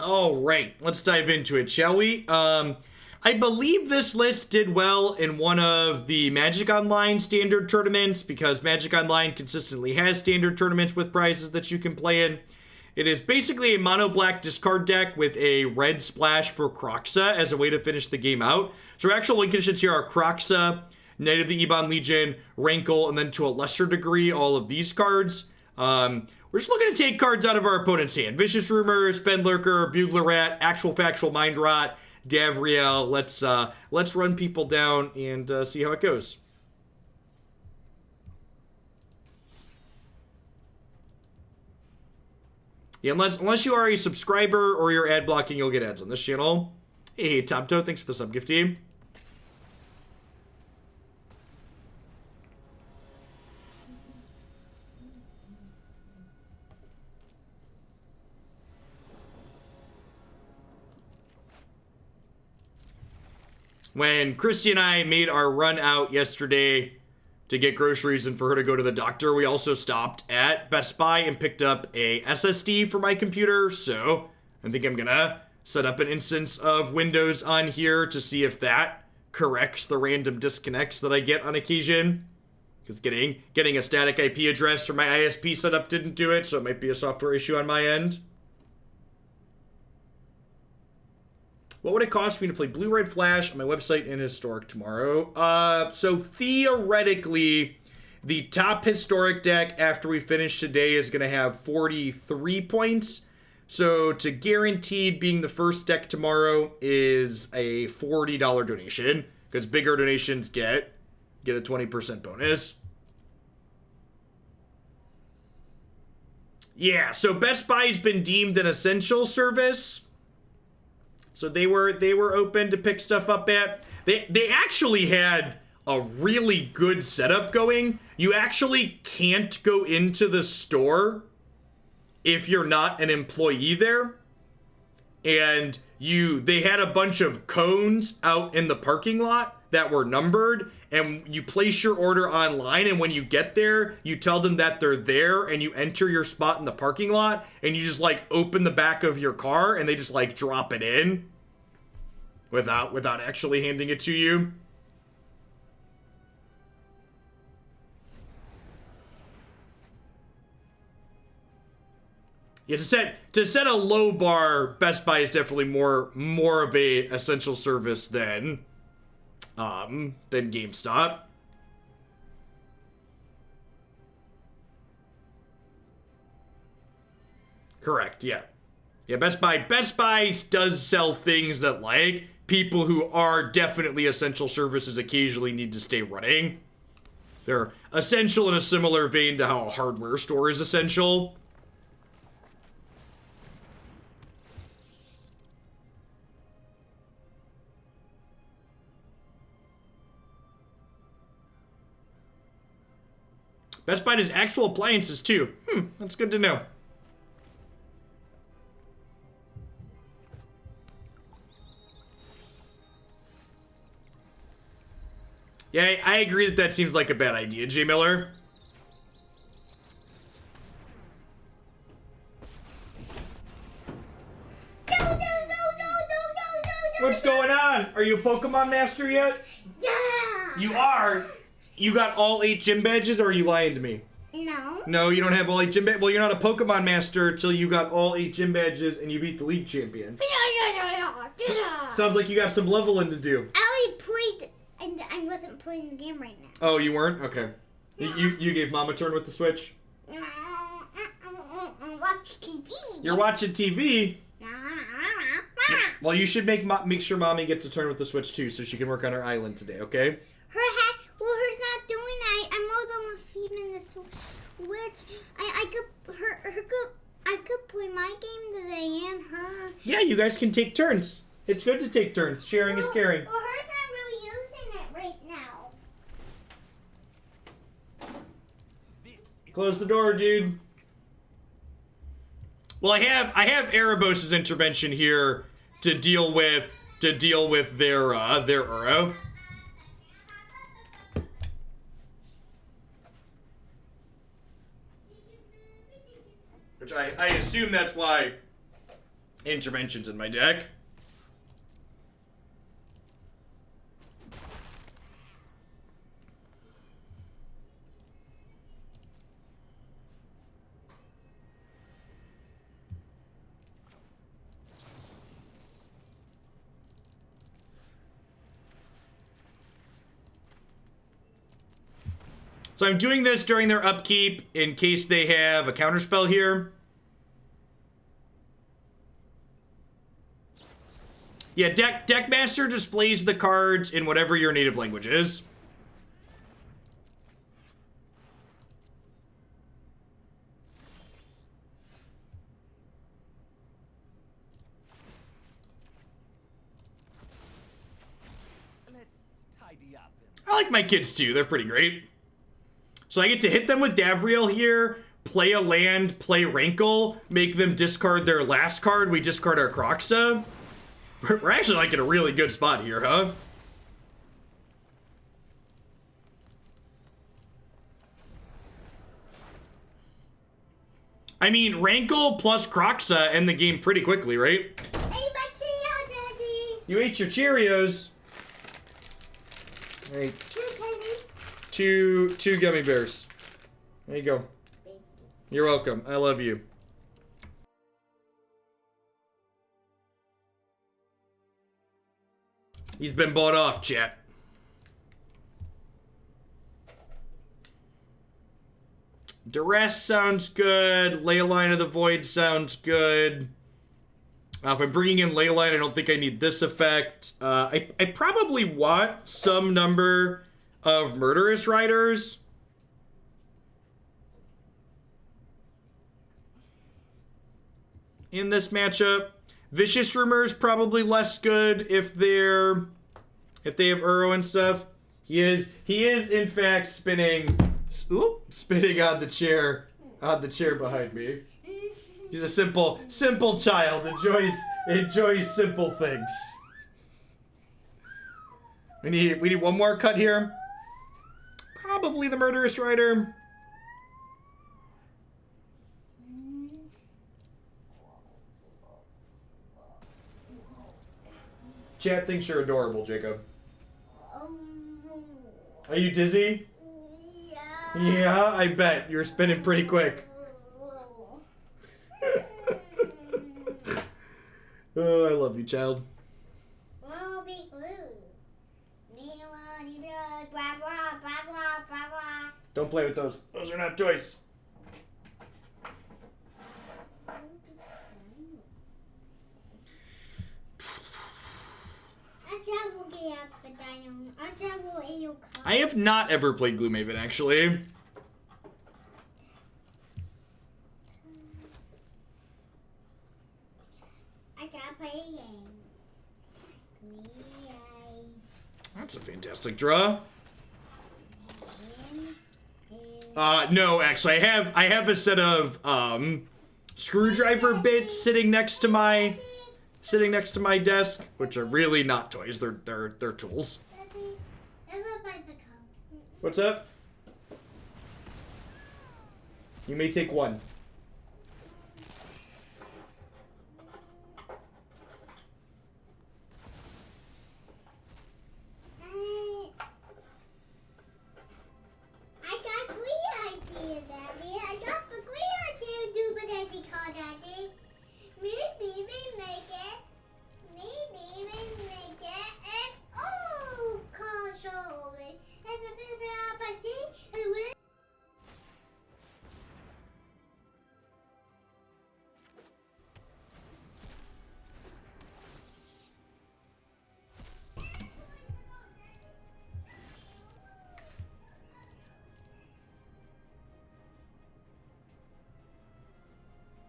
All right, let's dive into it, shall we? I believe this list did well in one of the Magic Online standard tournaments because Magic Online consistently has standard tournaments with prizes that you can play in. It is basically a mono black discard deck with a red splash for Kroxa as a way to finish the game out. So our actual win conditions here are Kroxa, Knight of the Ebon Legion, Rankle, and then to a lesser degree, all of these cards. We're just looking to take cards out of our opponent's hand. Vicious Rumors, Fenlurker, Burglar Rat, Actual Factual Mind Rot, Davriel. Let's run people down and see how it goes. Yeah, unless you are a subscriber or you're ad blocking, you'll get ads on this channel. Hey, Top Toe, thanks for the sub gift team. When Christy and I made our run out yesterday to get groceries and for her to go to the doctor, we also stopped at Best Buy and picked up a SSD for my computer. So I think I'm gonna set up an instance of Windows on here to see if that corrects the random disconnects that I get on occasion. Because getting a static IP address for my ISP setup didn't do it, so it might be a software issue on my end. What would it cost me to play Blue-Red Flash on my website in Historic tomorrow? So theoretically, the top Historic deck after we finish today is going to have 43 points. So to guaranteed being the first deck tomorrow is a $40 donation, because bigger donations get a 20% bonus. Yeah, so Best Buy's been deemed an essential service. So they were open to pick stuff up at. They actually had a really good setup going. You actually can't go into the store if you're not an employee there. And they had a bunch of cones out in the parking lot that were numbered, and you place your order online, and when you get there, you tell them that they're there, and you enter your spot in the parking lot, and you just like open the back of your car, and they just like drop it in without actually handing it to you. Yeah, to set a low bar, Best Buy is definitely more of a essential service than GameStop. Correct, yeah. Yeah, Best Buy does sell things that like people who are definitely essential services occasionally need to stay running. They're essential in a similar vein to how a hardware store is essential. Best Buy does actual appliances too. That's good to know. Yeah, I agree that seems like a bad idea, J. Miller. What's going on? Are you a Pokemon Master yet? Yeah! You are? You got all 8 gym badges, or are you lying to me? No. No, you don't have all 8 gym badges? Well, you're not a Pokemon Master until you got all 8 gym badges and you beat the league champion. Sounds like you got some leveling to do. I already played, and I wasn't playing the game right now. Oh, you weren't? Okay. You gave Mom a turn with the Switch? Watch TV. You're watching TV? Well, you should make sure Mommy gets a turn with the Switch too, so she can work on her island today, okay? Her's not doing that. I'm also feeding the Switch. I could play my game today and her. Yeah, you guys can take turns. It's good to take turns. Sharing is caring. Well, her's not really using it right now. Close the door, dude. Well, I have Erebos' intervention here to deal with their Uro. Which I assume that's why interventions in my deck. So I'm doing this during their upkeep in case they have a counterspell here. Yeah, Deckmaster displays the cards in whatever your native language is. Let's tidy up. I like my kids too, they're pretty great. So I get to hit them with Davriel here, play a land, play Rankle, make them discard their last card, we discard our Kroxa. We're actually like in a really good spot here, huh? I mean, Rankle plus Kroxa end the game pretty quickly, right? Hey, my Cheerio, Daddy. You ate your Cheerios. Hey, two gummy bears. There you go. You're welcome. I love you. He's been bought off, chat. Duress sounds good. Leyline of the Void sounds good. If I'm bringing in Leyline, I don't think I need this effect. I probably want some number of Murderous Riders. In this matchup. Vicious Rumor's probably less good if they have Uro and stuff. He is in fact spinning on the chair behind me. He's a simple child, enjoys simple things. We need one more cut here. Probably the Murderous Rider. Chat thinks you're adorable, Jacob. Are you dizzy? Yeah. Yeah, I bet. You're spinning pretty quick. Oh, I love you, child. I'll be glued. Blah, blah, blah, blah, blah, blah. Don't play with those. Those are not toys. I have not ever played Gloomhaven, actually. That's a fantastic draw. No, actually, I have a set of screwdriver bits sitting next to my desk, which are really not toys. They're tools. What's up? You may take one.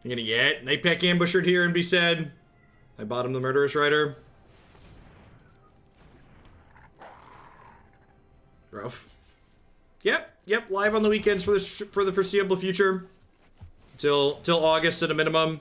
I'm gonna get Nightpack Ambusher here and be sad. I bought him the Murderous Rider. Rough. Yep, live on the weekends for the foreseeable future. Till August at a minimum.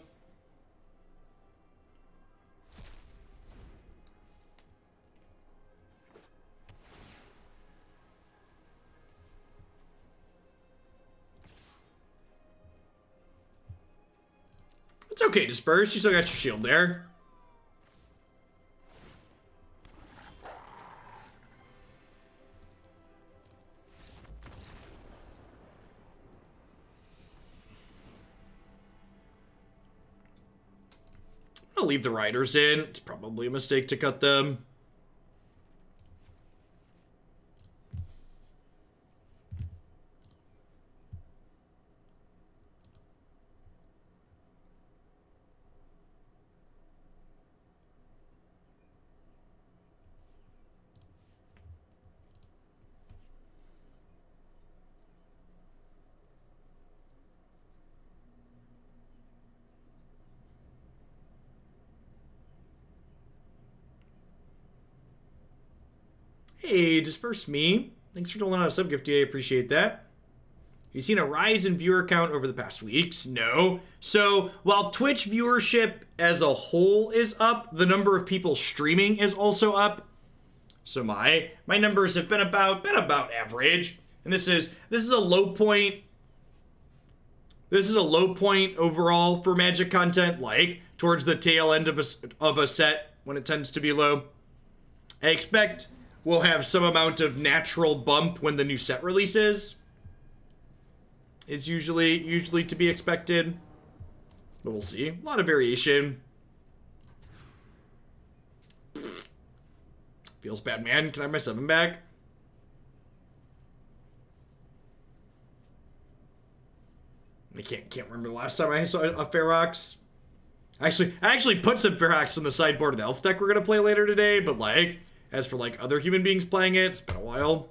It's okay, Disperse. You still got your shield there. I'll leave the riders in. It's probably a mistake to cut them. Hey, Disperse Me. Thanks for doling out a sub gift, I appreciate that. You've seen a rise in viewer count over the past weeks? No. So, while Twitch viewership as a whole is up, the number of people streaming is also up. So my numbers have been about average. And this is a low point. This is a low point overall for Magic content, like towards the tail end of a set when it tends to be low. I expect we'll have some amount of natural bump when the new set releases. It's usually to be expected, but we'll see. A lot of variation. Feels bad, man. Can I have my 7 back? I can't remember the last time I saw a Ferox. I actually put some Ferox on the sideboard of the Elf deck we're gonna play later today, but like, as for like other human beings playing it, it's been a while.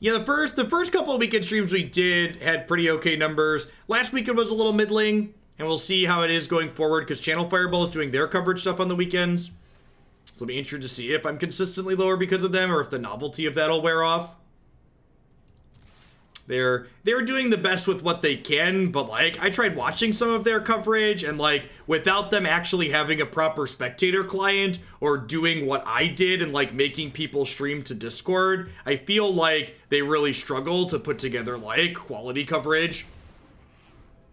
Yeah, the first couple of weekend streams we did had pretty okay numbers. Last weekend was a little middling, and we'll see how it is going forward because Channel Fireball is doing their coverage stuff on the weekends. So it'll be interesting to see if I'm consistently lower because of them or if the novelty of that'll wear off. They're doing the best with what they can, but like I tried watching some of their coverage and like without them actually having a proper spectator client or doing what I did and like making people stream to Discord, I feel like they really struggle to put together like quality coverage.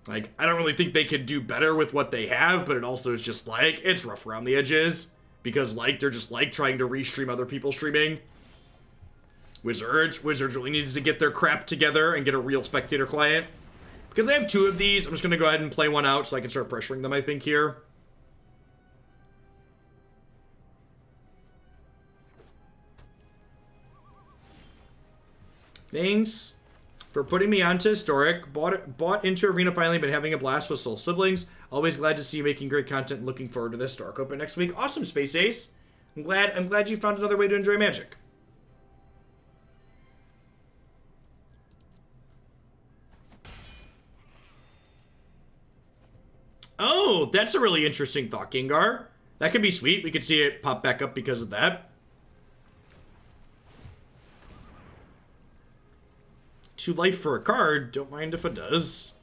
Like I don't really think they can do better with what they have, but it also is just like it's rough around the edges because like they're just like trying to restream other people streaming. Wizards really needs to get their crap together and get a real spectator client. Because they have 2 of these, I'm just going to go ahead and play one out so I can start pressuring them, I think, here. Thanks for putting me onto Historic. Bought into Arena finally, been having a blast with Soul Siblings. Always glad to see you making great content and looking forward to this Historic Open next week. Awesome, Space Ace. I'm glad you found another way to enjoy Magic. Oh, that's a really interesting thought, Gengar. That could be sweet. We could see it pop back up because of that. 2 life for a card. Don't mind if it does.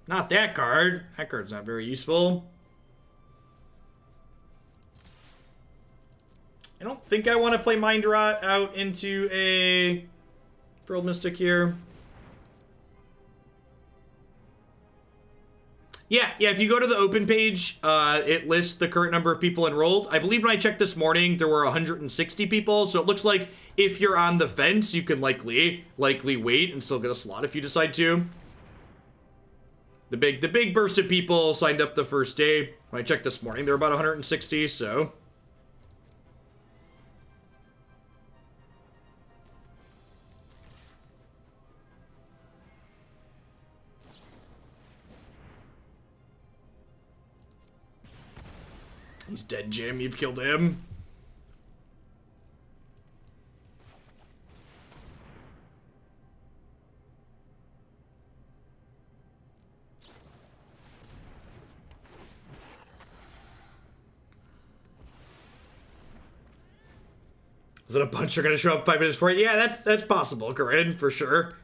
Not that card. That card's not very useful. I don't think I want to play Mind Rot out into a Pearl Mystic here. Yeah, if you go to the open page, it lists the current number of people enrolled. I believe when I checked this morning, there were 160 people, so it looks like if you're on the fence, you can likely wait and still get a slot if you decide to. The big burst of people signed up the first day. When I checked this morning, there were about 160, so... He's dead, Jim. You've killed him. Is it a bunch are gonna show up 5 minutes before? Yeah, that's possible, Corinne, for sure.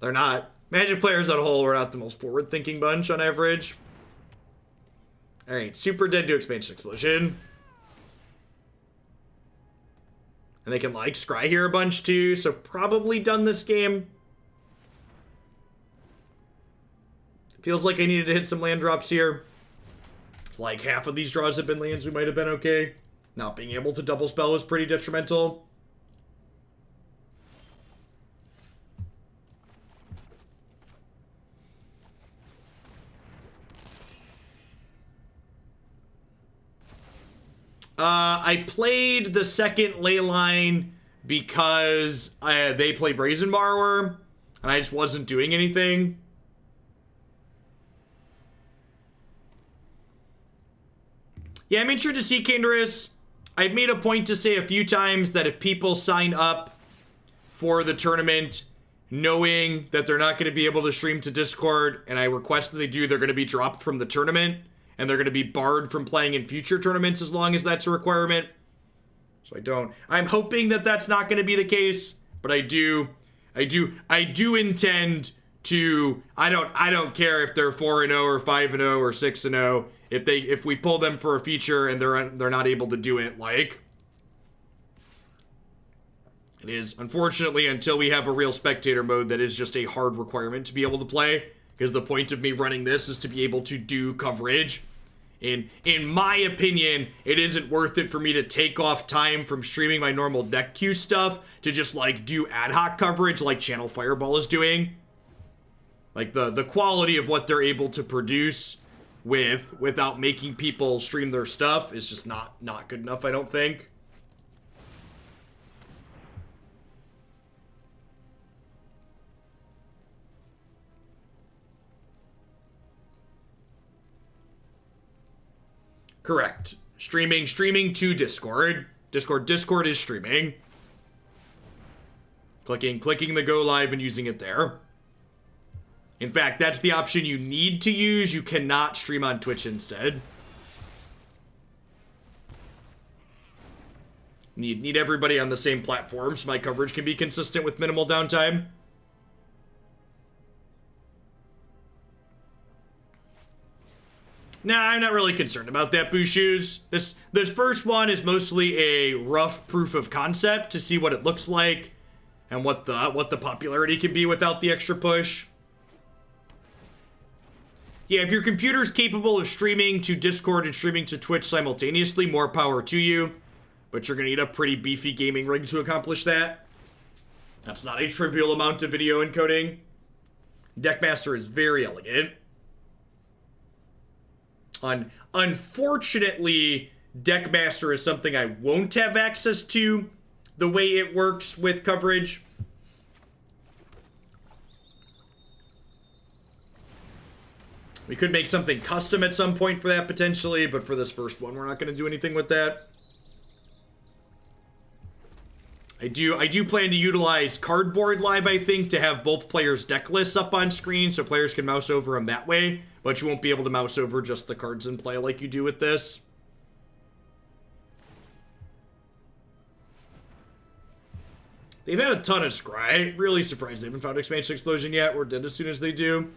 They're not. Magic players on a whole are not the most forward-thinking bunch on average. Alright, super dead to expansion explosion. And they can, like, scry here a bunch, too, so probably done this game. Feels like I needed to hit some land drops here. Like, half of these draws have been lands, we might have been okay. Not being able to double spell was pretty detrimental. I played the second Leyline because they play Brazen Borrower, and I just wasn't doing anything. Yeah, I'm interested to see Duress. I've made a point to say a few times that if people sign up for the tournament knowing that they're not going to be able to stream to Discord, and I request that they do, they're going to be dropped from the tournament. And they're going to be barred from playing in future tournaments as long as that's a requirement. So I'm hoping that that's not going to be the case, but I do intend to, I don't care if they're 4-0 or 5-0 or 6-0. If we pull them for a feature and they're not able to do it, like, it is, unfortunately, until we have a real spectator mode, that is just a hard requirement to be able to play. Because the point of me running this is to be able to do coverage. In my opinion, it isn't worth it for me to take off time from streaming my normal deck queue stuff to just, like, do ad hoc coverage like Channel Fireball is doing. Like, the quality of what they're able to produce without making people stream their stuff is just not good enough, I don't think. Correct. Streaming to Discord. Discord is streaming. Clicking the go live and using it there. In fact, that's the option you need to use. You cannot stream on Twitch instead. Need everybody on the same platform so my coverage can be consistent with minimal downtime. Nah, I'm not really concerned about that, Bushoes. This first one is mostly a rough proof of concept to see what it looks like and what the popularity can be without the extra push. Yeah, if your computer's capable of streaming to Discord and streaming to Twitch simultaneously, more power to you. But you're gonna need a pretty beefy gaming rig to accomplish that. That's not a trivial amount of video encoding. Deckmaster is very elegant. Unfortunately, Deckmaster is something I won't have access to the way it works with coverage. We could make something custom at some point for that potentially, but for this first one, we're not going to do anything with that. I do plan to utilize Cardboard Live, I think, to have both players' deck lists up on screen so players can mouse over them that way, but you won't be able to mouse over just the cards in play like you do with this. They've had a ton of scry. Really surprised they haven't found Expansion Explosion yet. We're dead as soon as they do.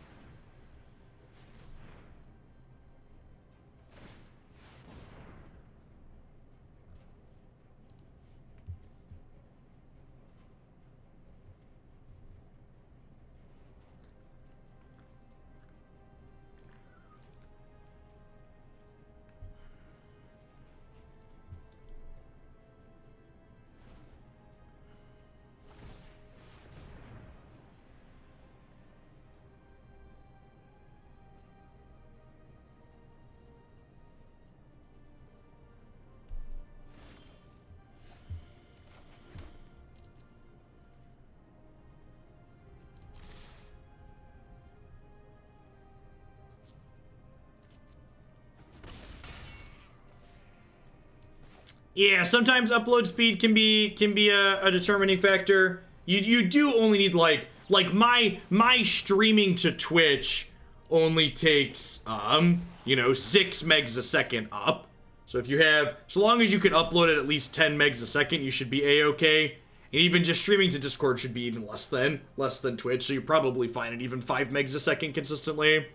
Yeah, sometimes upload speed can be a determining factor. You do only need like my streaming to Twitch only takes 6 megs a second up. So if you have, so long as you can upload at least 10 megs a second, you should be a-okay. And even just streaming to Discord should be even less than Twitch, so you're probably fine at even 5 megs a second consistently.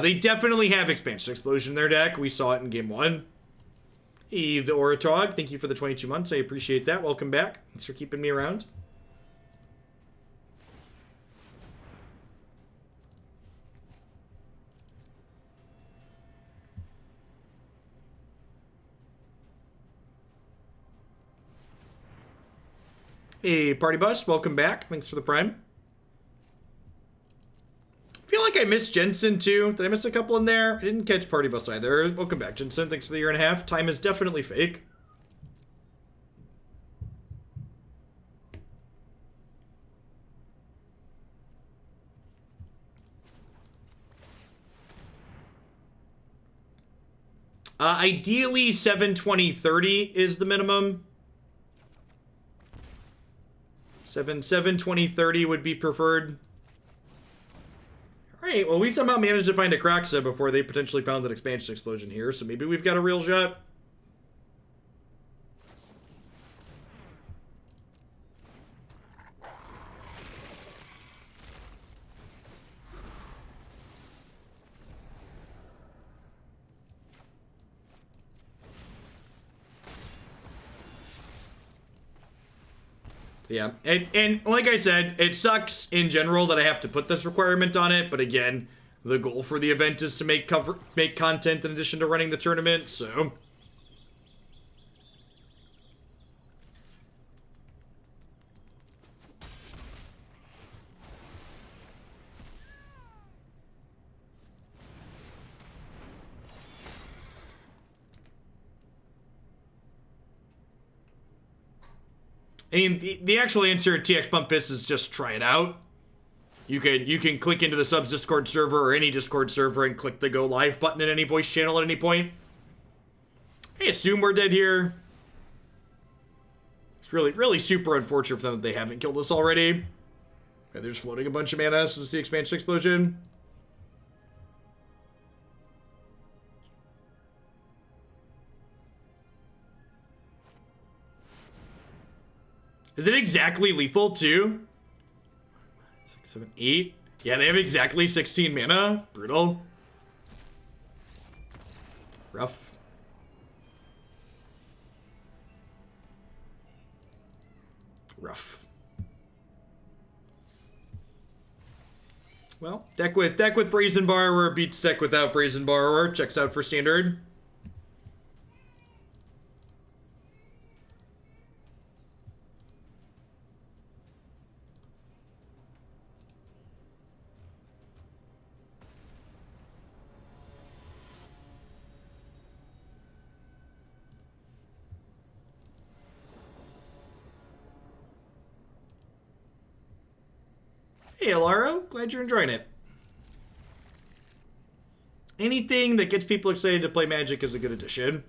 They definitely have Expansion Explosion in their deck. We saw it in Game 1. Hey, the Oratog, thank you for the 22 months. I appreciate that. Welcome back. Thanks for keeping me around. Hey, Party Bus, welcome back. Thanks for the Prime. I feel like I missed Jensen too. Did I miss a couple in there? I didn't catch Party Bus either. Welcome back, Jensen. Thanks for the 1.5 years. Time is definitely fake. Ideally, 7, 20, 30 is the minimum. 7, 20, 30 would be preferred. Alright, well, we somehow managed to find a Kroxa before they potentially found that Expansion Explosion here, so maybe we've got a real shot. Yeah, and like I said, it sucks in general that I have to put this requirement on it, but again, the goal for the event is to make content in addition to running the tournament, so... I mean, the actual answer at TX Pump Fist is just try it out. You can click into the subs Discord server or any Discord server and click the go live button in any voice channel at any point. I assume we're dead here. It's really super unfortunate for them that they haven't killed us already. Okay, they're just floating a bunch of mana. This is the Expansion Explosion. Is it exactly lethal too? 6, 7, 8. Yeah, they have exactly 16 mana. Brutal. Rough. Rough. Well, deck with Brazen Borrower beats deck without Brazen Borrower. Checks out for standard. Hey, Alaro. Glad you're enjoying it. Anything that gets people excited to play Magic is a good addition.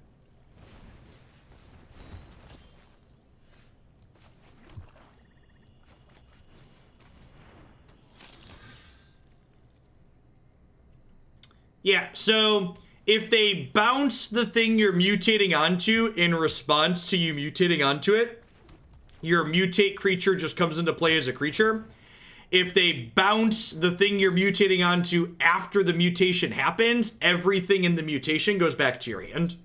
Yeah, so if they bounce the thing you're mutating onto in response to you mutating onto it, your mutate creature just comes into play as a creature. If they bounce the thing you're mutating onto after the mutation happens, everything in the mutation goes back to your hand.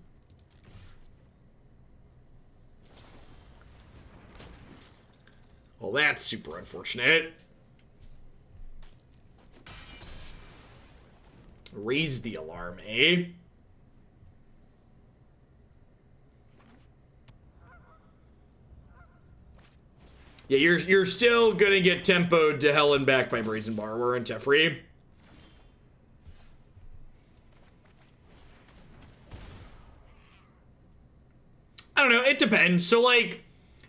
Well, that's super unfortunate. Raise the alarm, eh? Yeah, you're still gonna get tempoed to hell and back by Brazen Borrower and Teferi. I don't know, it depends. So like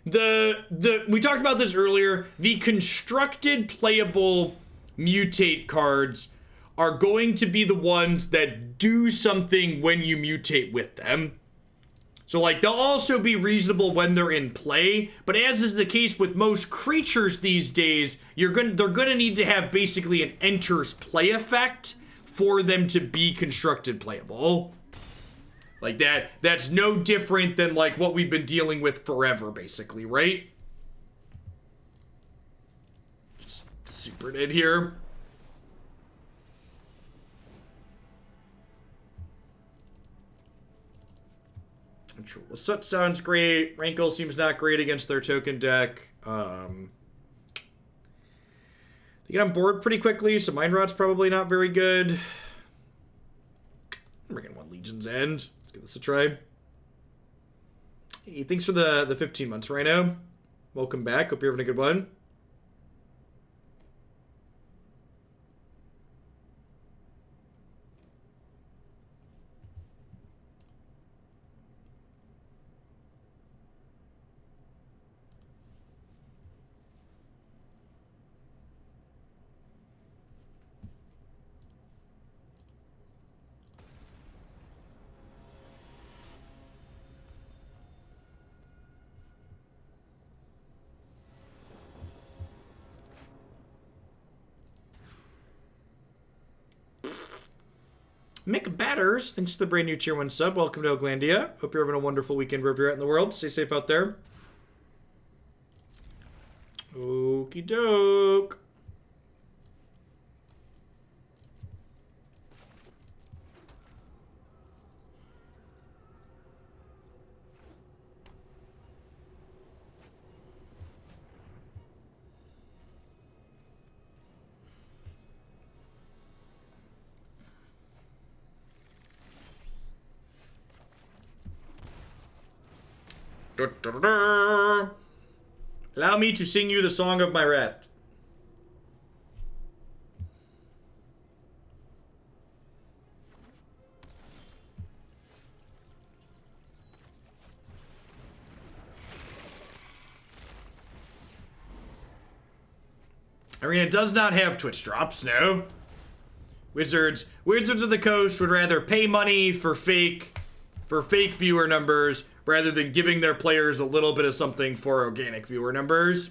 we talked about this earlier, the constructed playable mutate cards are going to be the ones that do something when you mutate with them. So, like, they'll also be reasonable when they're in play, but as is the case with most creatures these days, they're gonna need to have basically an enters play effect for them to be constructed playable. Like that's no different than like what we've been dealing with forever, basically, right? Just supered it here. Ritual of Soot sounds great. Rankle seems not great against their token deck. They get on board pretty quickly, so Mind Rot's probably not very good. I'm bringing one Legion's End. Let's give this a try. Hey, thanks for the 15 months, Rhino. Welcome back. Hope you're having a good one. Mick Batters, thanks for the brand new tier 1 sub. Welcome to Oglandia. Hope you're having a wonderful weekend wherever you're at in the world. Stay safe out there. Okie doke. Allow me to sing you the song of my rat. Arena does not have Twitch drops, no. Wizards of the Coast would rather pay money for fake viewer numbers rather than giving their players a little bit of something for organic viewer numbers.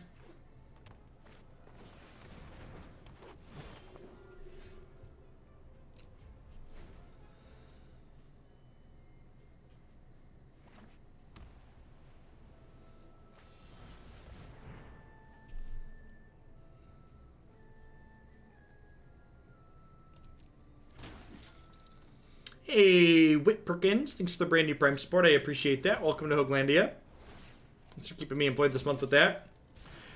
Hey, Whit Perkins, thanks for the brand new Prime support. I appreciate that. Welcome to Hoglandia. Thanks for keeping me employed this month with that.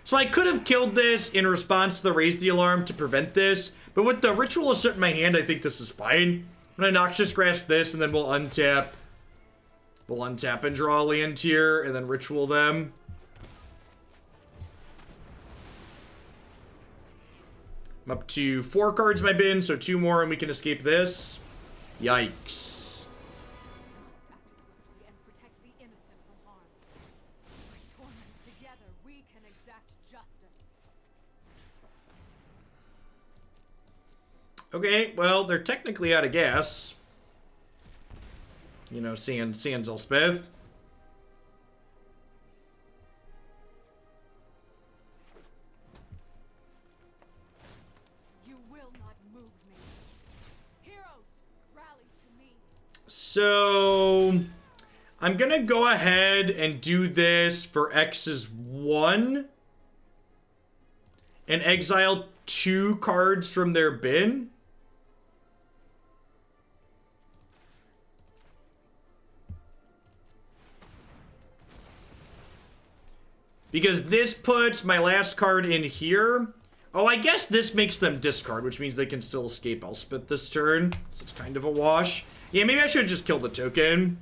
So I could have killed this in response to the Raise the Alarm to prevent this, but with the Ritual of Soot in my hand, I think this is fine. I'm gonna Noxious Grasp this, and then we'll untap. We'll untap and draw a land here, and then Ritual them. I'm up to 4 cards in my bin, so 2 more and we can escape this. Yikes. Okay, well, they're technically out of gas. You know, sans Elspeth. So, I'm gonna go ahead and do this for X's 1 and exile 2 cards from their bin. Because this puts my last card in here. Oh, I guess this makes them discard, which means they can still escape Elspeth this turn. So it's kind of a wash. Yeah, maybe I should have just killed the token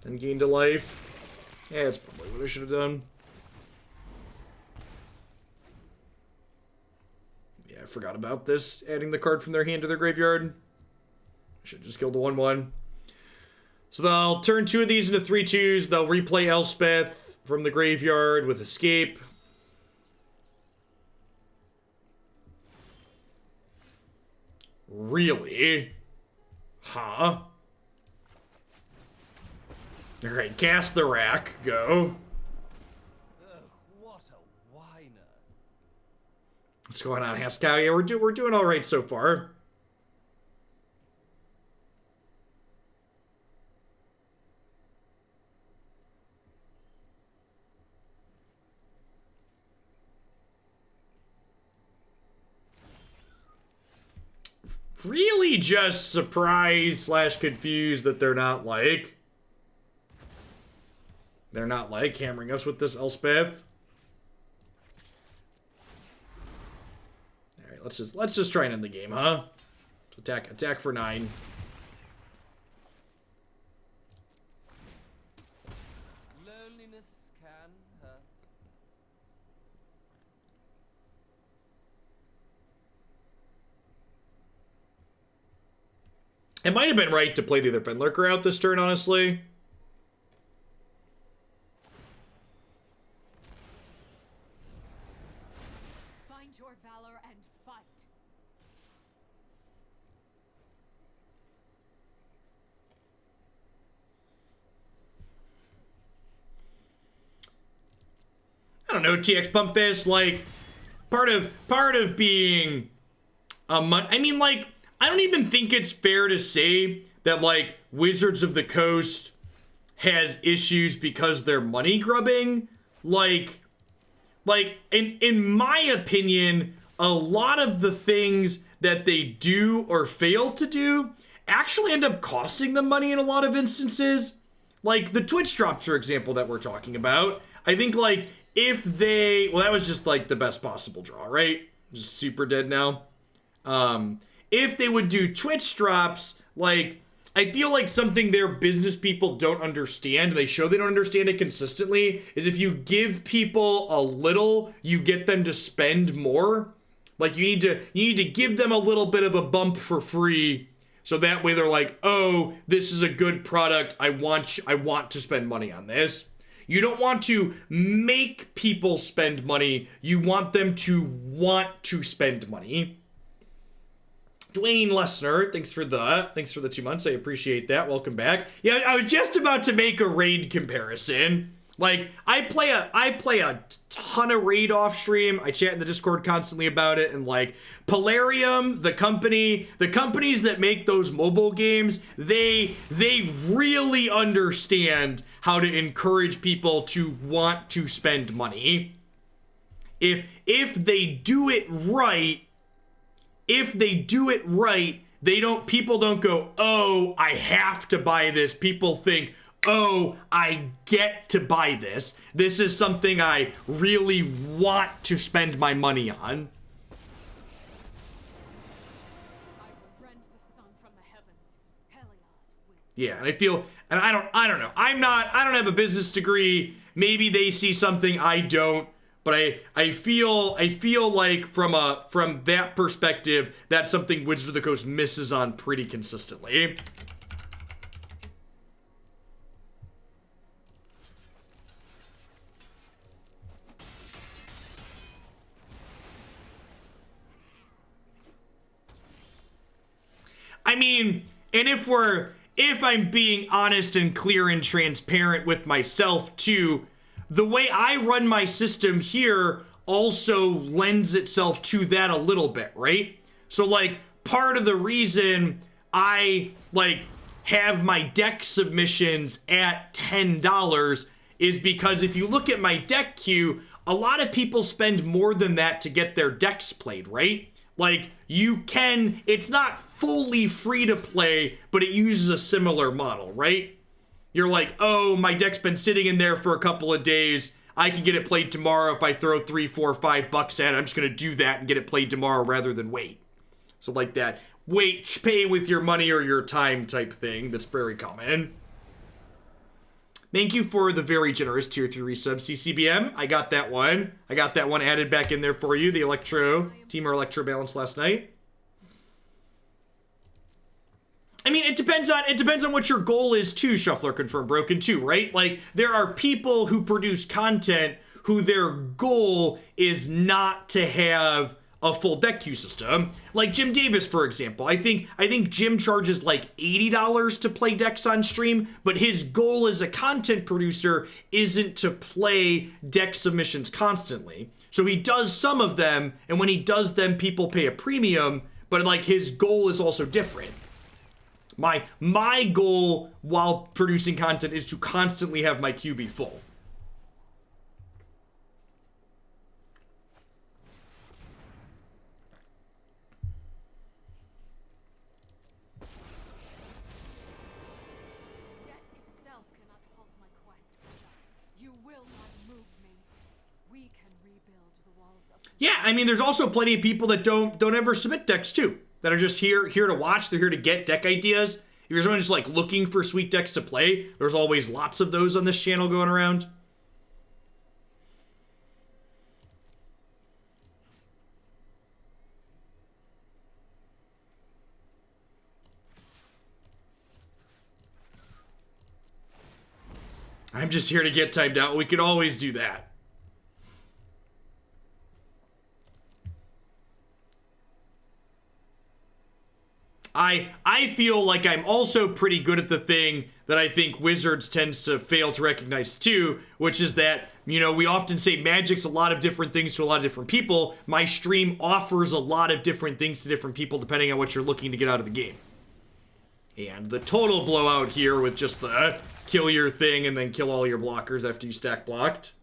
and gained a life. Yeah, that's probably what I should have done. Yeah, I forgot about this, adding the card from their hand to their graveyard. I should have just killed the 1/1. So they'll turn 2 of these into 3/2s. They'll replay Elspeth from the graveyard with escape. Really? Huh? Alright, cast the rack. Go. What a whiner. What's going on, Haskell? Yeah, we're doing alright so far. really just surprised / confused that they're not like hammering us with this Elspeth. All right, let's just try and end the game, huh? Attack for 9. Loneliness can hurt. It might have been right to play the other Fenlurker out this turn, honestly. Find your valor and fight. I don't know, TX Pump Fist, like, part of being I mean, like, I don't even think it's fair to say that, like, Wizards of the Coast has issues because they're money grubbing. Like, in my opinion, a lot of the things that they do or fail to do actually end up costing them money in a lot of instances. Like, the Twitch drops, for example, that we're talking about. I think, like, if they... Well, that was just, like, the best possible draw, right? Just super dead now. If they would do Twitch drops, like, I feel like something their business people don't understand, they show they don't understand it consistently, is if you give people a little, you get them to spend more. Like, you need to give them a little bit of a bump for free, so that way they're like, oh, this is a good product, I want to spend money on this. You don't want to make people spend money, you want them to want to spend money. Dwayne Lesnar, thanks for the 2 months. I appreciate that. Welcome back. Yeah, I was just about to make a raid comparison. Like, I play a ton of raid off stream. I chat in the Discord constantly about it, and like Polarium, the companies that make those mobile games, they really understand how to encourage people to want to spend money. If they do it right, people don't go, oh, I have to buy this. People think, oh, I get to buy this. This is something I really want to spend my money on. I will rend the sun from the heavens. Heliod will. Yeah, and I feel, and I don't know. I don't have a business degree. Maybe they see something I don't. But I feel like from that perspective, that's something Wizards of the Coast misses on pretty consistently. I mean, and if I'm being honest and clear and transparent with myself too, the way I run my system here also lends itself to that a little bit, right? So, like, part of the reason I, like, have my deck submissions at $10 is because if you look at my deck queue, a lot of people spend more than that to get their decks played, right? Like, it's not fully free to play, but it uses a similar model, right? You're like, oh, my deck's been sitting in there for a couple of days. I can get it played tomorrow if I throw $3, $4, $5 at it. I'm just going to do that and get it played tomorrow rather than wait. So like that, wait, pay with your money or your time type thing. That's very common. Thank you for the very generous tier 3 resub, CCBM. I got that one. I got that one added back in there for you. The Team Electro balance last night. I mean, it depends on what your goal is too, Shuffler Confirmed Broken too, right? Like, there are people who produce content who their goal is not to have a full deck queue system. Like Jim Davis, for example. I think Jim charges like $80 to play decks on stream, but his goal as a content producer isn't to play deck submissions constantly. So he does some of them, and when he does them, people pay a premium, but like his goal is also different. My goal while producing content is to constantly have my queue be full. I mean, there's also plenty of people that don't ever submit decks too, that are just here to watch. They're here to get deck ideas. If you're someone just like looking for sweet decks to play, there's always lots of those on this channel going around. I'm just here to get timed out. We could always do that. I feel like I'm also pretty good at the thing that I think Wizards tends to fail to recognize too, which is that, you know, we often say Magic's a lot of different things to a lot of different people. My stream offers a lot of different things to different people depending on what you're looking to get out of the game. And the total blowout here with just the kill your thing and then kill all your blockers after you stack blocked.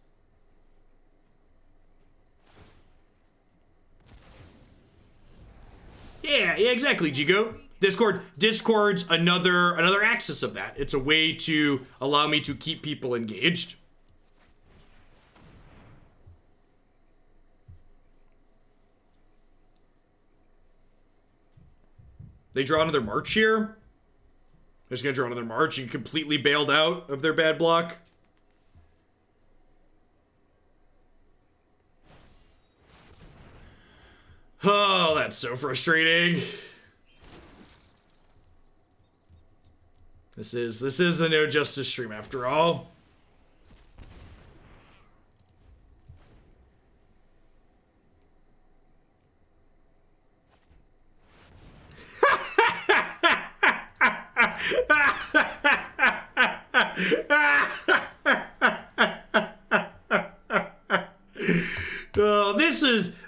Yeah, exactly, Jigo. Discord's another axis of that. It's a way to allow me to keep people engaged. They draw another March here. They're just gonna draw another March and completely bailed out of their bad block. Oh, that's so frustrating. This is the No Justice stream after all.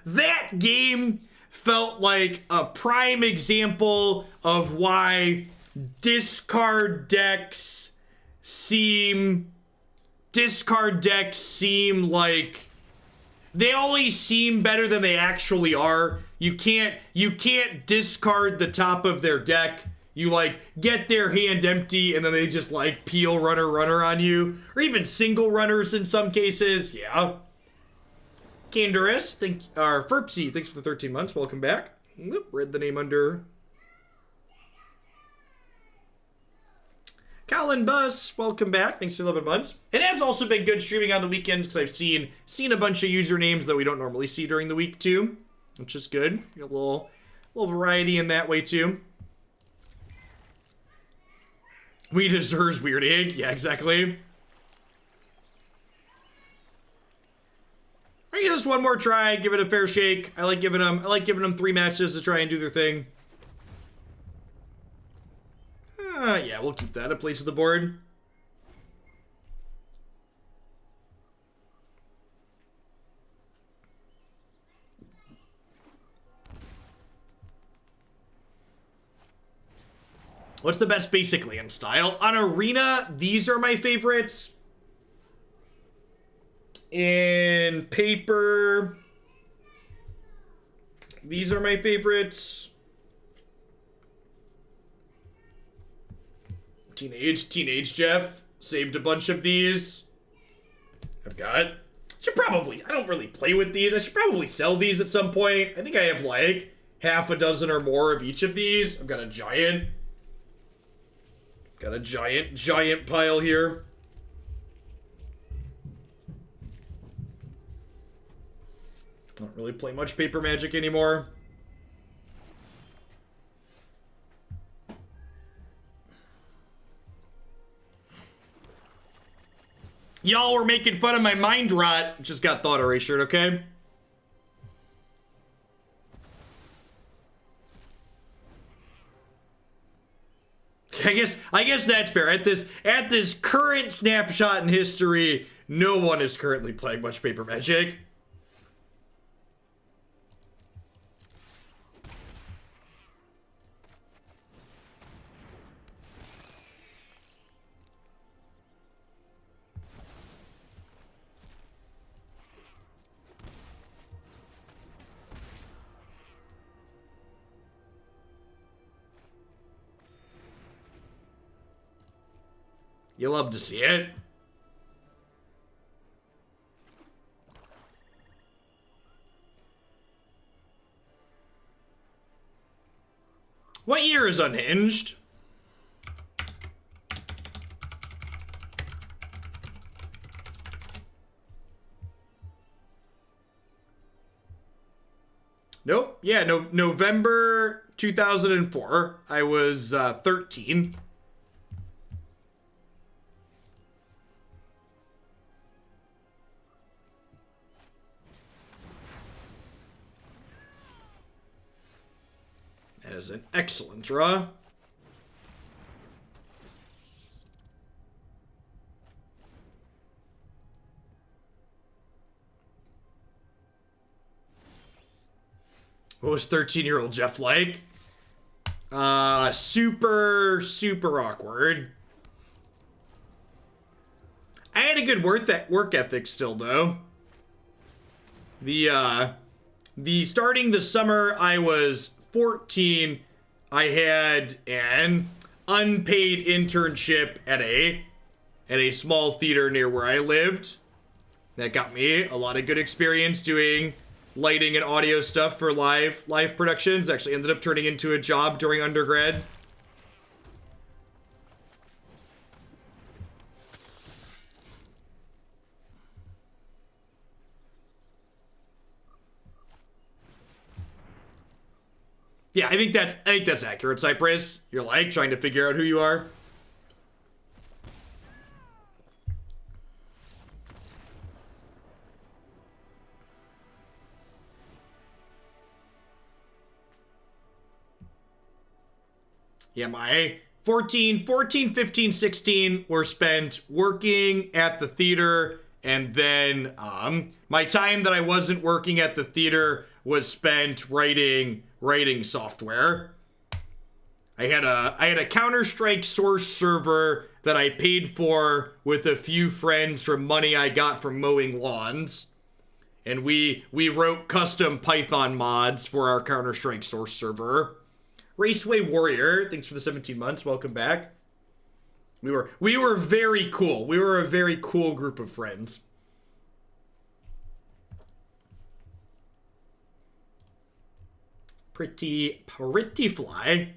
That game felt like a prime example of why discard decks seem like they always seem better than they actually are. You can't discard the top of their deck. You like get their hand empty and then they just like peel runner on you, or even single runners in some cases. Yeah. Duress, Ferpsy, thanks for the 13 months. Welcome back. Read the name under. Colin Buss, welcome back. Thanks for 11 months. It has also been good streaming on the weekends because I've seen a bunch of usernames that we don't normally see during the week too, which is good. Got a little variety in that way too. We deserves Weird Egg. Yeah, exactly. I give this one more try, give it a fair shake. I like giving them 3 matches to try and do their thing. Yeah, we'll keep that a place of the board. What's the best basic land style? On Arena, these are my favorites. In Paper, these are my favorites. Teenage Jeff saved a bunch of these. I don't really play with these. I should probably sell these at some point. I think I have like half a dozen or more of each of these. I've got a giant pile here. I don't really play much Paper Magic anymore. Y'all were making fun of my mind rot. Just got thought erased, okay? I guess that's fair. At this current snapshot in history, no one is currently playing much Paper Magic. You love to see it. What year is Unhinged? Nope. Yeah, November 2004. I was 13. That is an excellent draw. What was 13-year-old Jeff like? Super awkward. I had a good work ethic still, though. The starting the summer I was 14, I had an unpaid internship at a small theater near where I lived. That got me a lot of good experience doing lighting and audio stuff for live productions. Actually ended up turning into a job during undergrad. Yeah, I think that's accurate, Cypress. You're like trying to figure out who you are. Yeah, my 14, 15, 16 were spent working at the theater, and then my time that I wasn't working at the theater was spent writing software. I had a Counter-Strike source server that I paid for with a few friends from money I got from mowing lawns. And we wrote custom Python mods for our Counter-Strike source server. Raceway Warrior, thanks for the 17 months. Welcome back. We were very cool. We were a very cool group of friends. Pretty fly.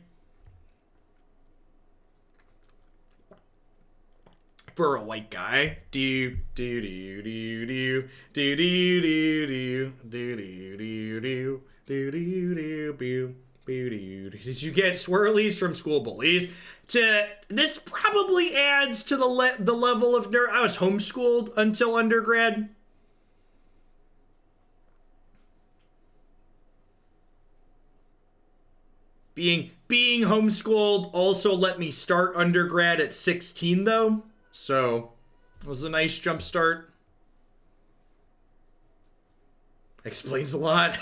For a white guy. Do do do do do do do do do do do do do do. Did you get swirlies from school bullies? This probably adds to the level of nerd. I was homeschooled until undergrad. Being homeschooled also let me start undergrad at 16 though, so it was a nice jump start. Explains a lot.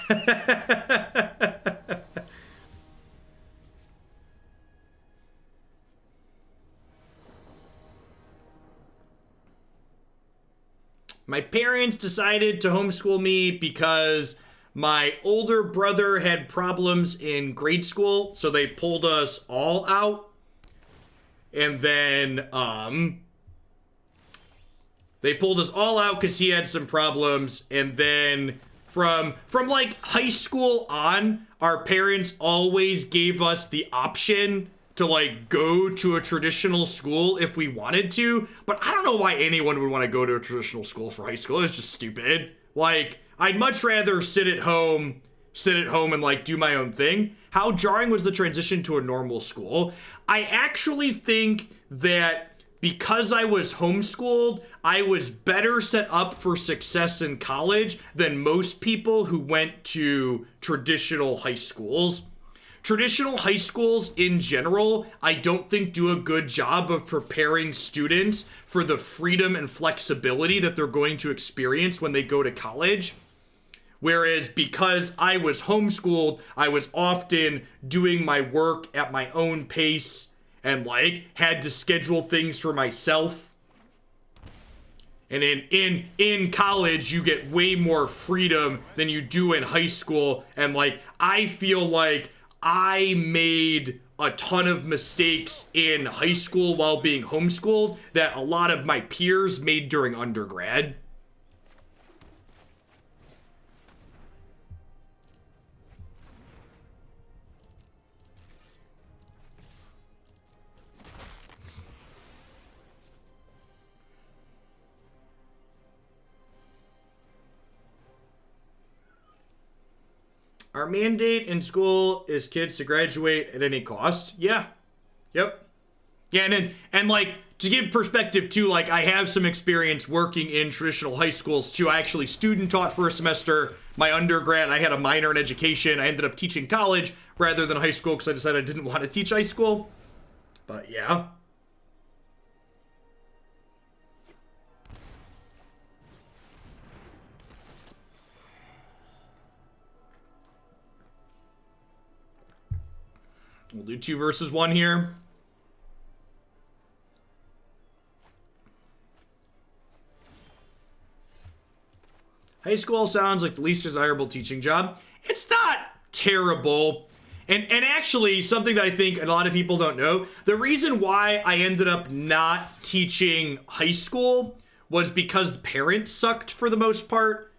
My parents decided to homeschool me because my older brother had problems in grade school, so they pulled us all out. And then, they pulled us all out because he had some problems. And then from like high school on, our parents always gave us the option to like go to a traditional school if we wanted to. But I don't know why anyone would want to go to a traditional school for high school. It's just stupid. Like, I'd much rather sit at home and like do my own thing. How jarring was the transition to a normal school? I actually think that because I was homeschooled, I was better set up for success in college than most people who went to traditional high schools. Traditional high schools in general, I don't think do a good job of preparing students for the freedom and flexibility that they're going to experience when they go to college. Whereas because I was homeschooled, I was often doing my work at my own pace and like had to schedule things for myself. And in college, you get way more freedom than you do in high school. And like, I feel like I made a ton of mistakes in high school while being homeschooled that a lot of my peers made during undergrad. Our mandate in school is kids to graduate at any cost. Yeah. Yep. Yeah, and like, to give perspective too, like, I have some experience working in traditional high schools too. I actually student taught for a semester. My undergrad, I had a minor in education. I ended up teaching college rather than high school because I decided I didn't want to teach high school. But yeah. We'll do 2 versus 1 here. High school sounds like the least desirable teaching job. It's not terrible. And actually, something that I think a lot of people don't know, the reason why I ended up not teaching high school was because the parents sucked for the most part.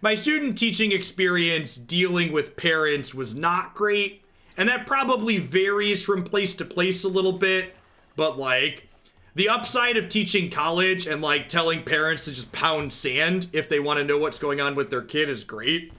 My student teaching experience dealing with parents was not great. And that probably varies from place to place a little bit. But like, the upside of teaching college and like telling parents to just pound sand if they want to know what's going on with their kid is great.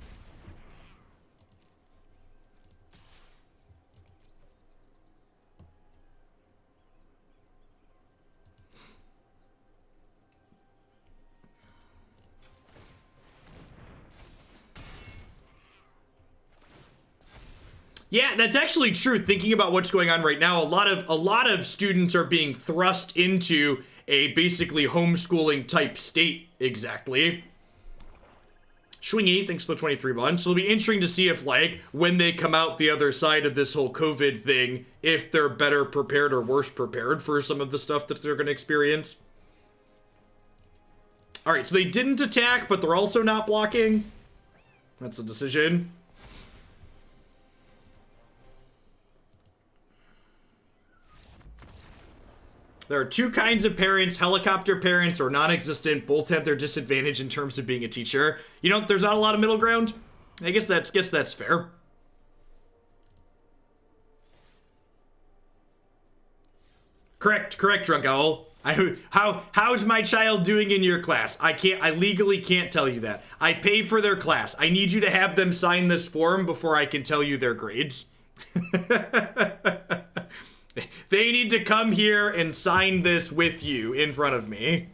Yeah, that's actually true. Thinking about what's going on right now, a lot of students are being thrust into a basically homeschooling type state. Exactly. Swingy, thanks for the 23 months. So it'll be interesting to see if, like, when they come out the other side of this whole COVID thing, if they're better prepared or worse prepared for some of the stuff that they're going to experience. All right, so they didn't attack, but they're also not blocking. That's a decision. There are 2 kinds of parents, helicopter parents or non-existent. Both have their disadvantage in terms of being a teacher. You know, there's not a lot of middle ground. I guess that's fair. Correct, Drunk Owl. How's my child doing in your class? I legally can't tell you that. I pay for their class. I need you to have them sign this form before I can tell you their grades. They need to come here and sign this with you in front of me.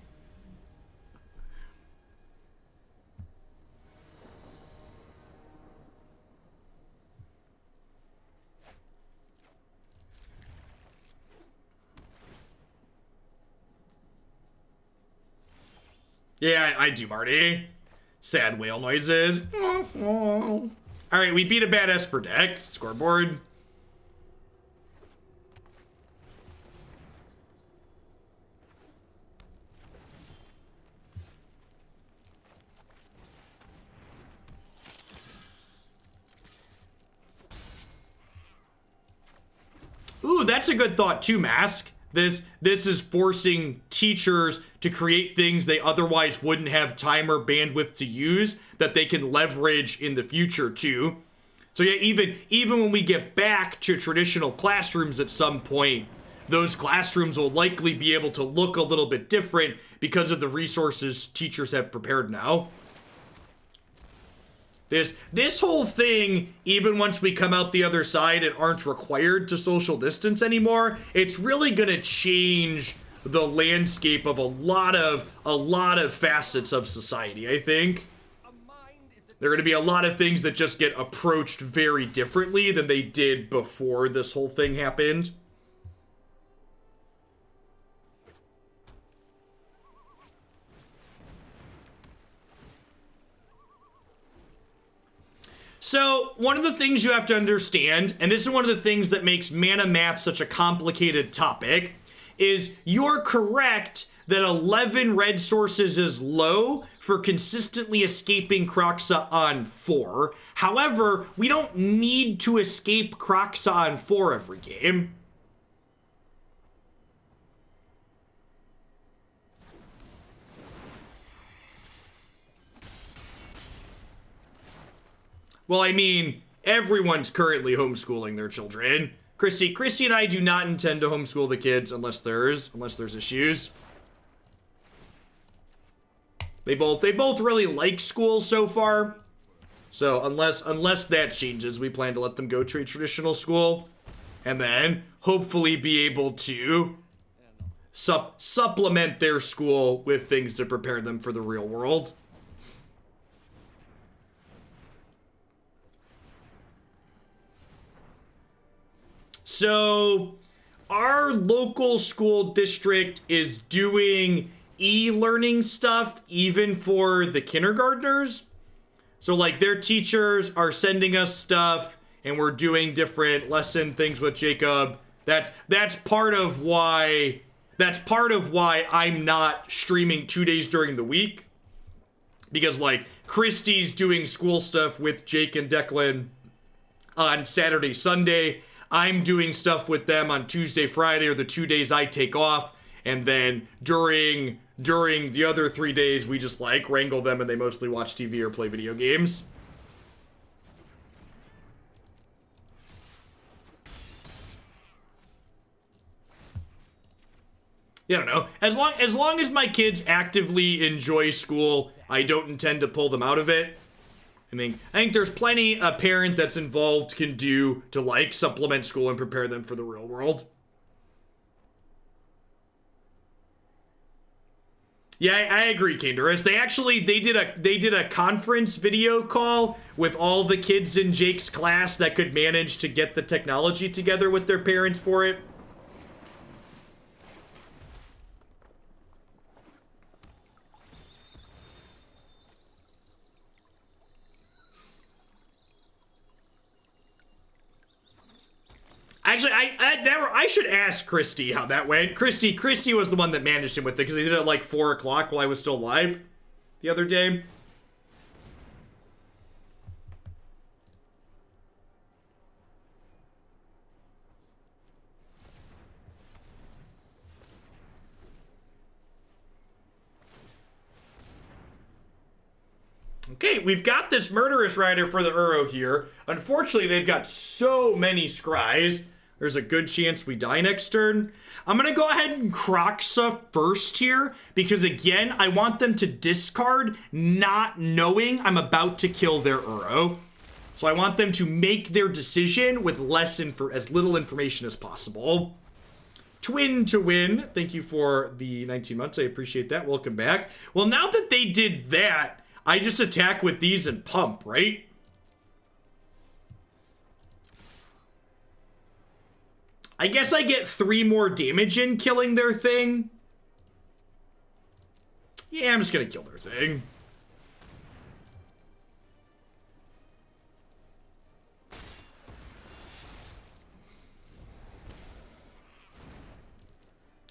Yeah, I do, Marty. Sad whale noises. All right, we beat a bad Esper deck. Scoreboard. Ooh, that's a good thought too, Mask. This is forcing teachers to create things they otherwise wouldn't have time or bandwidth to use that they can leverage in the future too. So yeah, even when we get back to traditional classrooms at some point, those classrooms will likely be able to look a little bit different because of the resources teachers have prepared now. This whole thing, even once we come out the other side and aren't required to social distance anymore, it's really gonna change the landscape of a lot of facets of society, I think. There are gonna be a lot of things that just get approached very differently than they did before this whole thing happened. So, one of the things you have to understand, and this is one of the things that makes mana math such a complicated topic, is you're correct that 11 red sources is low for consistently escaping Kroxa on 4. However, we don't need to escape Kroxa on 4 every game. Well, I mean, everyone's currently homeschooling their children. Christy and I do not intend to homeschool the kids unless there's issues. They both really like school so far. So unless that changes, we plan to let them go to a traditional school, and then hopefully be able to supplement their school with things to prepare them for the real world. So our local school district is doing e-learning stuff even for the kindergartners. So like their teachers are sending us stuff and we're doing different lesson things with Jacob. That's part of why I'm not streaming 2 days during the week. Because like Christy's doing school stuff with Jake and Declan on Saturday, Sunday. I'm doing stuff with them on Tuesday, Friday, or the 2 days I take off. And then during the other 3 days, we just like wrangle them and they mostly watch TV or play video games. I don't know. As long as my kids actively enjoy school, I don't intend to pull them out of it. I think there's plenty a parent that's involved can do to like supplement school and prepare them for the real world. Yeah, I agree, Duress. They did a conference video call with all the kids in Jake's class that could manage to get the technology together with their parents for it. Actually, I should ask Christy how that went. Christy was the one that managed him with it because they did it at like 4 o'clock while I was still live the other day. Okay, we've got this Murderous Rider for the Uro here. Unfortunately, they've got so many scries. There's a good chance we die next turn. I'm going to go ahead and Kroxa first here, because again, I want them to discard not knowing I'm about to kill their Uro. So I want them to make their decision with as little information as possible. Twin to win. Thank you for the 19 months. I appreciate that. Welcome back. Well, now that they did that, I just attack with these and pump, right? I guess I get 3 more damage in killing their thing. Yeah, I'm just gonna kill their thing.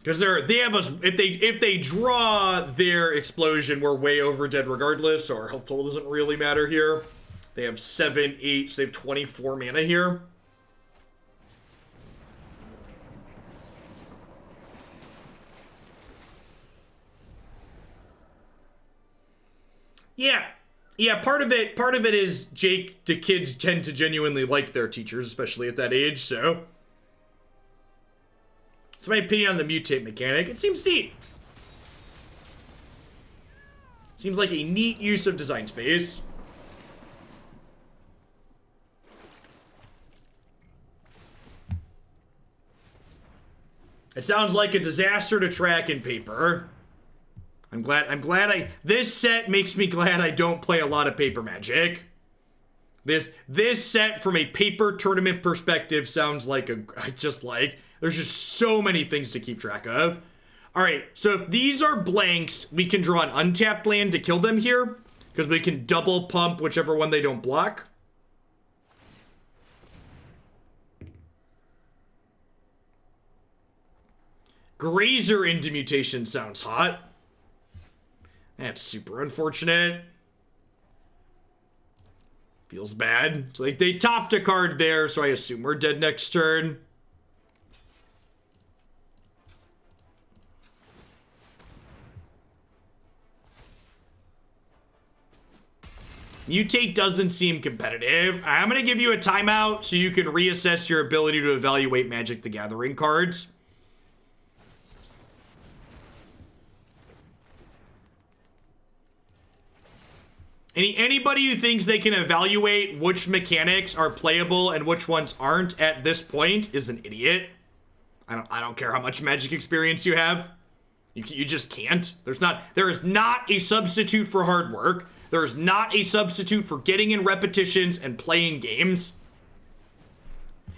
Because if they draw their explosion, we're way over dead regardless, so our health total doesn't really matter here. They have 7, 8, so they have 24 mana here. Yeah, part of it is Jake, the kids tend to genuinely like their teachers, especially at that age, so. That's my opinion on the mutate mechanic. It seems neat. Seems like a neat use of design space. It sounds like a disaster to track in paper. This set makes me glad I don't play a lot of paper Magic. This set from a paper tournament perspective sounds like there's just so many things to keep track of. All right, so if these are blanks, we can draw an untapped land to kill them here because we can double pump whichever one they don't block. Grazer into mutation sounds hot. That's super unfortunate. Feels bad. So they topped a card there, so I assume we're dead next turn. Mutate doesn't seem competitive. I'm going to give you a timeout so you can reassess your ability to evaluate Magic the Gathering cards. Anybody who thinks they can evaluate which mechanics are playable and which ones aren't at this point is an idiot. I don't care how much Magic experience you have. You just can't. There is not a substitute for hard work. There is not a substitute for getting in repetitions and playing games.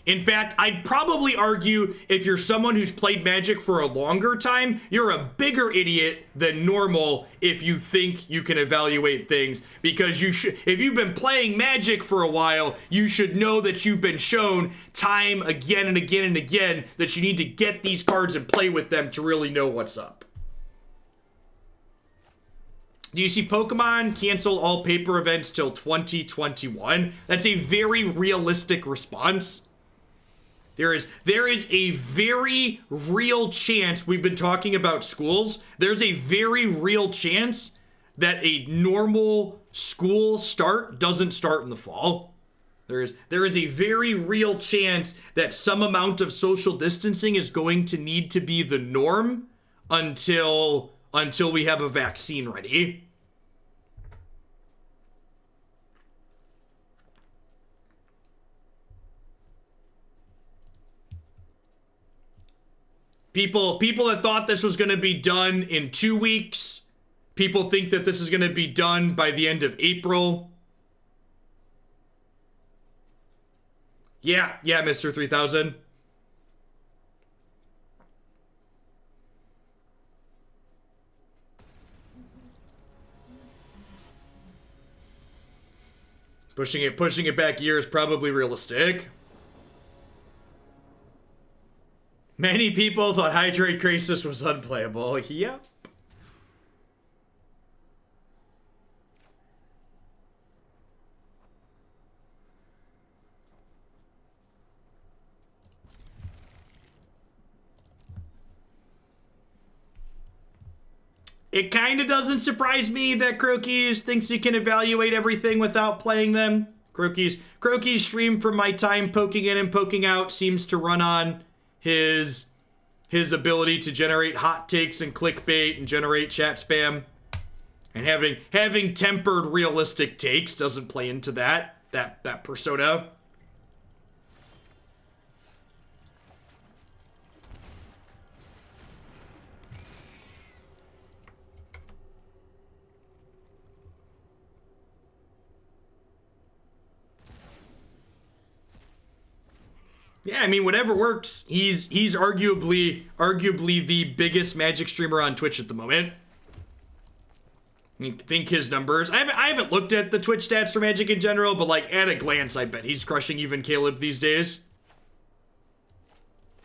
In fact, I'd probably argue if you're someone who's played Magic for a longer time, you're a bigger idiot than normal if you think you can evaluate things. Because if you've been playing Magic for a while, you should know that you've been shown time again and again and again that you need to get these cards and play with them to really know what's up. Do you see Pokemon cancel all paper events till 2021? That's a very realistic response. There is a very real chance, we've been talking about schools, there's a very real chance that a normal school start doesn't start in the fall. There is a very real chance that some amount of social distancing is going to need to be the norm until we have a vaccine ready. People that thought this was going to be done in 2 weeks. People think that this is going to be done by the end of April. Yeah, Mr. 3000. Pushing it back a year is probably realistic. Many people thought Hydrate Crisis was unplayable. Yep. It kind of doesn't surprise me that Kroxa thinks he can evaluate everything without playing them. Kroxa's stream from my time poking in and poking out seems to run on his ability to generate hot takes and clickbait and generate chat spam. And having tempered realistic takes doesn't play into that persona. Yeah, I mean, whatever works. He's arguably the biggest Magic streamer on Twitch at the moment. I mean, think his numbers. I haven't looked at the Twitch stats for Magic in general, but like at a glance, I bet he's crushing even Caleb these days.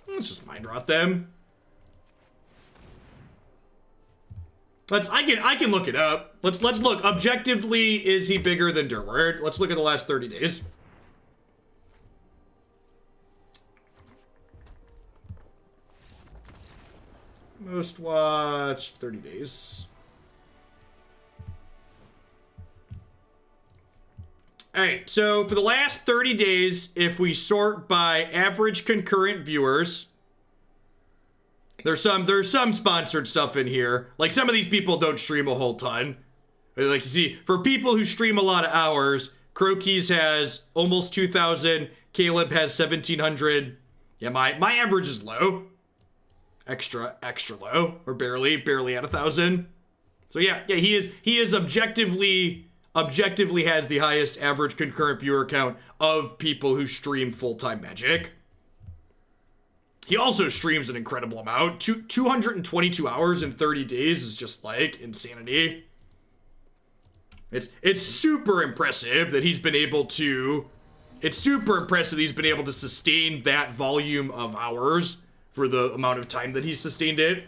Let's just mind rot them. I can look it up. Let's look. Objectively, is he bigger than Duress? Let's look at the last 30 days. Most watched 30 days. All right, so for the last 30 days, if we sort by average concurrent viewers, there's some sponsored stuff in here. Like some of these people don't stream a whole ton. Like you see, for people who stream a lot of hours, Kroxa has almost 2,000. Caleb has 1,700. Yeah, my average is low. Extra low, or barely at 1,000. So yeah, he is objectively has the highest average concurrent viewer count of people who stream full-time Magic. He also streams an incredible amount. 222 hours in 30 days is just like insanity. It's super impressive that he's been able to sustain that volume of hours for the amount of time that he's sustained it.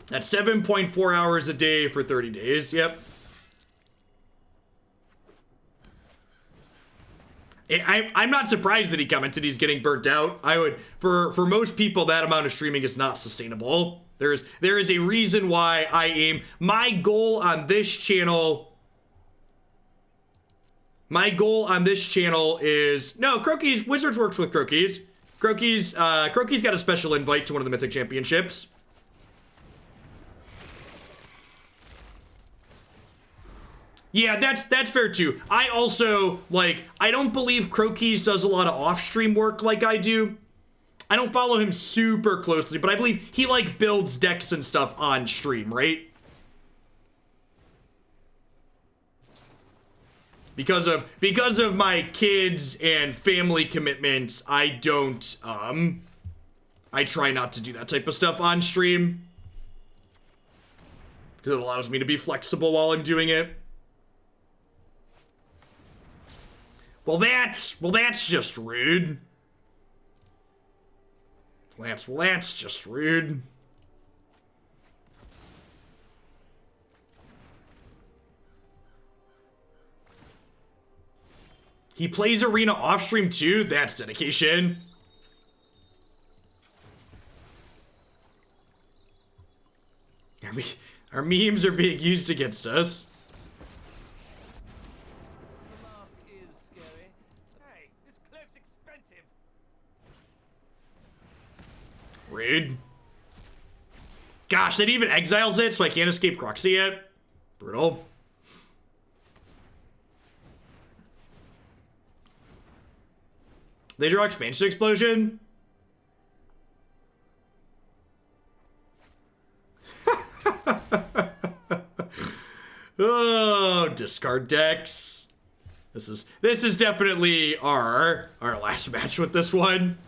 That's 7.4 hours a day for 30 days. Yep. I'm not surprised that he commented he's getting burnt out. I would, for most people, that amount of streaming is not sustainable. There is a reason why my goal on this channel My goal on this channel is... No, Croaky's... Wizards works with Croaky's. Croaky's got a special invite to one of the Mythic Championships. Yeah, that's fair too. I also, like, I don't believe Croaky's does a lot of off-stream work like I do. I don't follow him super closely, but I believe he, like, builds decks and stuff on stream, right? Because of my kids and family commitments, I don't, I try not to do that type of stuff on stream. Because it allows me to be flexible while I'm doing it. Well, that's just rude. That's just rude. He plays Arena off stream too? That's dedication. Our memes are being used against us. The mask is scary. Hey, this cloak's expensive. Rude. Gosh, that even exiles it, so I can't escape Kroxa yet. Brutal. They draw Expansion Explosion. Oh, discard decks. This is definitely our last match with this one.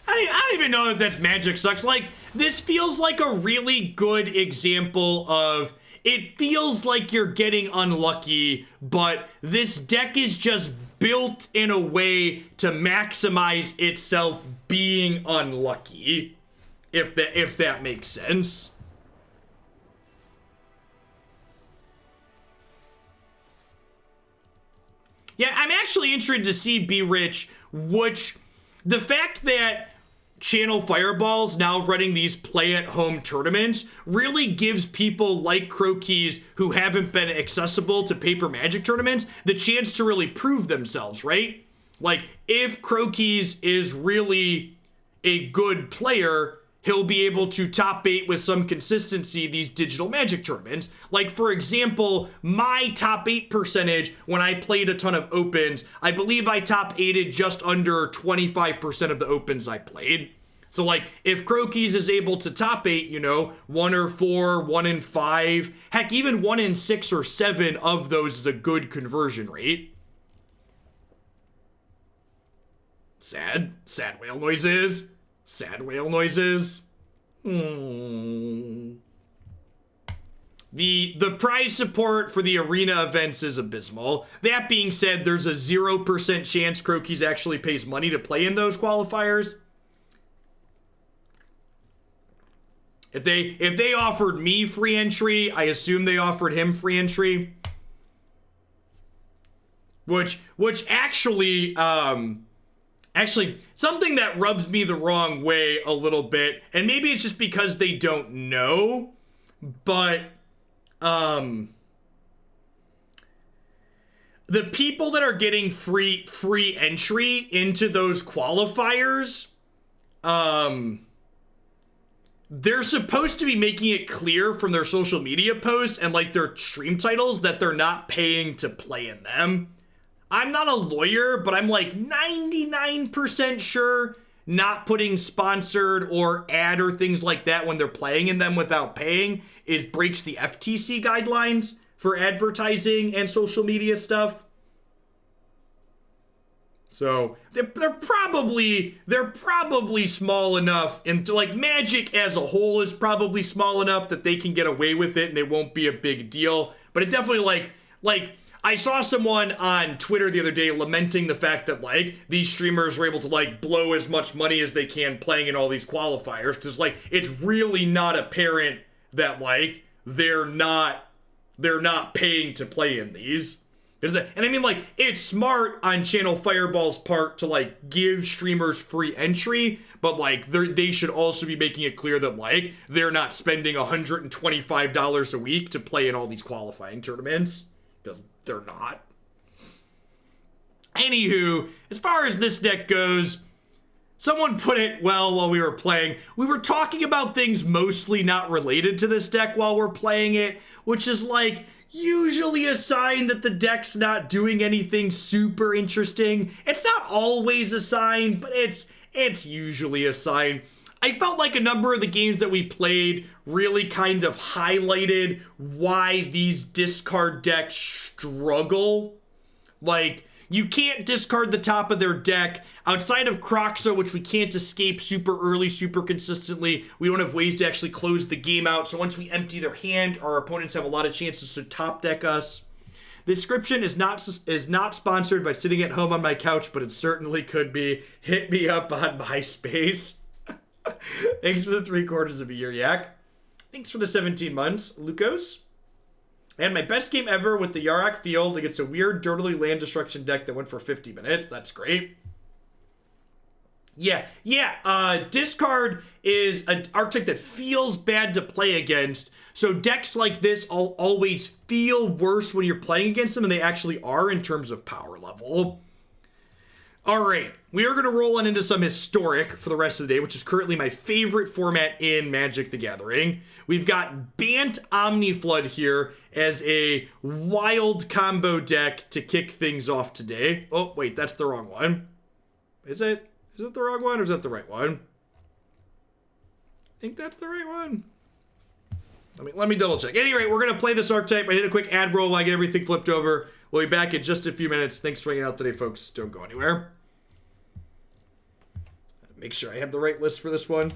I don't even know that that's Magic sucks. Like, this feels like a really good example of, it feels like you're getting unlucky, but this deck is just built in a way to maximize itself being unlucky, if that makes sense. Yeah, I'm actually interested to see B-Rich, the fact that Channel Fireball's now running these play-at-home tournaments really gives people like Croaky's who haven't been accessible to paper Magic tournaments the chance to really prove themselves, right? Like, if Croaky's is really a good player, he'll be able to top 8 with some consistency these digital Magic tournaments. Like, for example, my top 8 percentage when I played a ton of opens, I believe I top 8'd just under 25% of the opens I played. So, like, if Croaky's is able to top 8, you know, 1 or 4, 1 and 5, heck, even 1 and 6 or 7 of those is a good conversion rate. Sad whale noises. Sad whale noises. The prize support for the arena events is abysmal. That being said, there's a 0% chance Croaky's actually pays money to play in those qualifiers. If they offered me free entry, I assume they offered him free entry. Which actually, something that rubs me the wrong way a little bit, and maybe it's just because they don't know, but, the people that are getting free entry into those qualifiers, they're supposed to be making it clear from their social media posts and, like, their stream titles that they're not paying to play in them. I'm not a lawyer, but I'm like 99% sure not putting sponsored or ad or things like that when they're playing in them without paying, it breaks the FTC guidelines for advertising and social media stuff. So they're probably small enough, and like Magic as a whole is probably small enough that they can get away with it and it won't be a big deal. But it definitely like I saw someone on Twitter the other day lamenting the fact that, like, these streamers were able to, like, blow as much money as they can playing in all these qualifiers. Because, like, it's really not apparent that, like, they're not paying to play in these. And I mean, like, it's smart on Channel Fireball's part to, like, give streamers free entry, but, like, they should also be making it clear that, like, they're not spending $125 a week to play in all these qualifying tournaments. Because they're not. Anywho, as far as this deck goes, someone put it well while we were playing. We were talking about things mostly not related to this deck while we're playing it, which is like usually a sign that the deck's not doing anything super interesting. It's not always a sign, but it's usually a sign. I felt like a number of the games that we played really kind of highlighted why these discard decks struggle. Like, you can't discard the top of their deck. Outside of Kroxa, which we can't escape super early, super consistently, we don't have ways to actually close the game out. So once we empty their hand, our opponents have a lot of chances to top deck us. The description is not sponsored by sitting at home on my couch, but it certainly could be. Hit me up on MySpace. Thanks for the 3/4 of a year, Yak. Thanks for the 17 months, Lucas. And my best game ever with the Yarok field against a weird, dirtily land destruction deck that went for 50 minutes. That's great. Yeah. Discard is an archetype that feels bad to play against. So decks like this always feel worse when you're playing against them than they actually are in terms of power level. All right, we are going to roll on into some Historic for the rest of the day, which is currently my favorite format in Magic the Gathering. We've got Bant Omniflood here as a wild combo deck to kick things off today. Oh, wait, that's the wrong one. Is it? Is it the wrong one or is that the right one? I think that's the right one. Let me double check. At any rate, we're going to play this archetype. I did a quick ad roll while I get everything flipped over. We'll be back in just a few minutes. Thanks for hanging out today, folks. Don't go anywhere. Make sure I have the right list for this one.